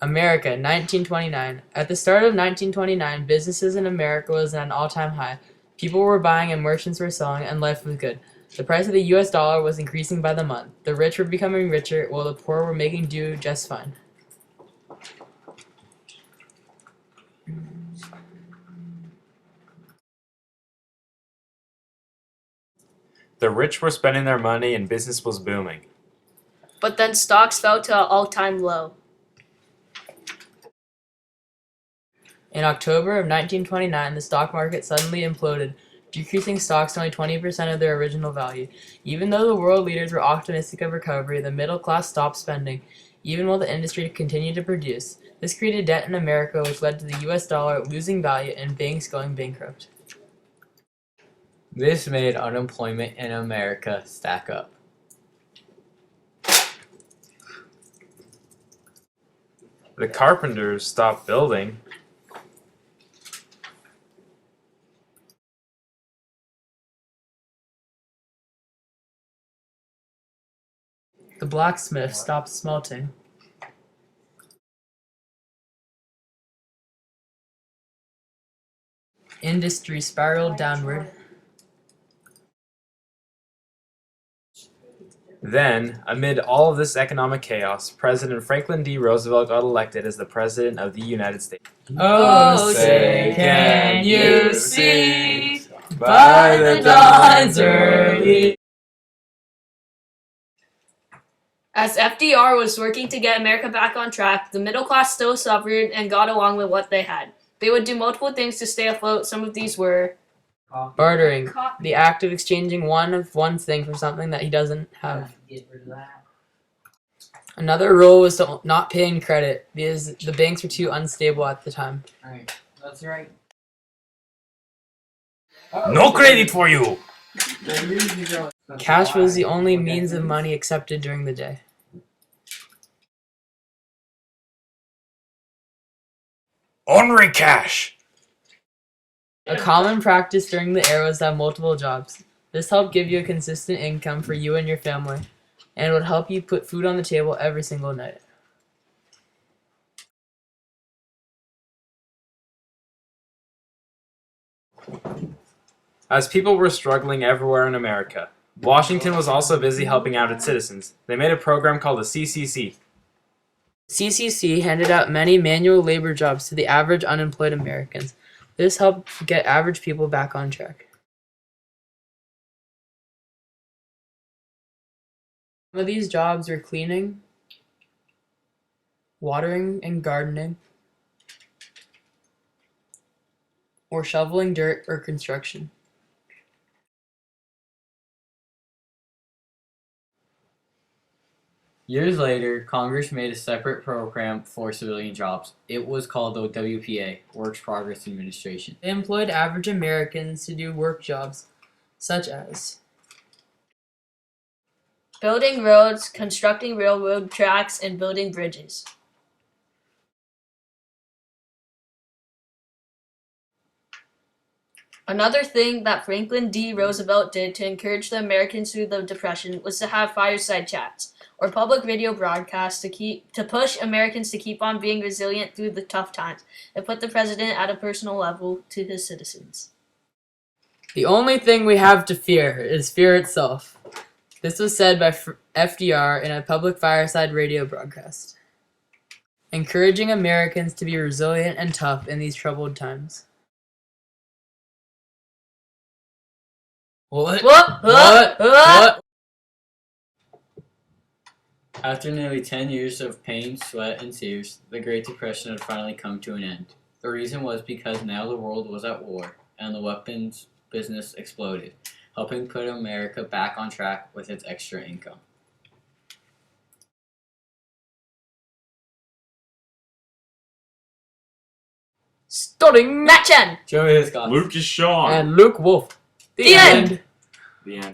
America, 1929. At the start of 1929, businesses in America was at an all-time high. People were buying and merchants were selling, and life was good. The price of the U.S. dollar was increasing by the month. The rich were becoming richer, while the poor were making do just fine. The rich were spending their money and business was booming. But then stocks fell to an all-time low. In October of 1929, the stock market suddenly imploded, decreasing stocks to only 20% of their original value. Even though the world leaders were optimistic of recovery, the middle class stopped spending, even while the industry continued to produce. This created debt in America, which led to the U.S. dollar losing value and banks going bankrupt. This made unemployment in America stack up. The carpenters stopped building. The blacksmiths stopped smelting. Industry spiraled downward. Then, amid all of this economic chaos, President Franklin D. Roosevelt got elected as the President of the United States. Oh, say, can you see by the dawn's early As FDR was working to get America back on track, the middle class still suffered and got along with what they had. They would do multiple things to stay afloat. Some of these were bartering, the act of exchanging one of one's thing for something that he doesn't have. Another rule was to not pay in credit because the banks were too unstable at the time. Alright, that's right. No credit for you! Cash was the only means of money accepted during the day. Ornery cash! A common practice during the era was to have multiple jobs. This helped give you a consistent income for you and your family, and it would help you put food on the table every single night. As people were struggling everywhere in America, Washington was also busy helping out its citizens. They made a program called the CCC. CCC handed out many manual labor jobs to the average unemployed Americans. This helped get average people back on track. Some of these jobs were cleaning, watering and gardening, or shoveling dirt or construction. Years later, Congress made a separate program for civilian jobs. It was called the WPA, Works Progress Administration. They employed average Americans to do work jobs, such as building roads, constructing railroad tracks, and building bridges. Another thing that Franklin D. Roosevelt did to encourage the Americans through the Depression was to have fireside chats, or public radio broadcasts to push Americans to keep on being resilient through the tough times, and put the president at a personal level to his citizens. the only thing we have to fear is fear itself. This was said by FDR in a public fireside radio broadcast, encouraging Americans to be resilient and tough in these troubled times. What? After nearly 10 years of pain, sweat, and tears, the Great Depression had finally come to an end. The reason was because now the world was at war, and the weapons business exploded, helping put America back on track with its extra income. Starting Matt Chen! Joey Hiscox. Lucas Shaw! and Luke Wolf. The end. The end.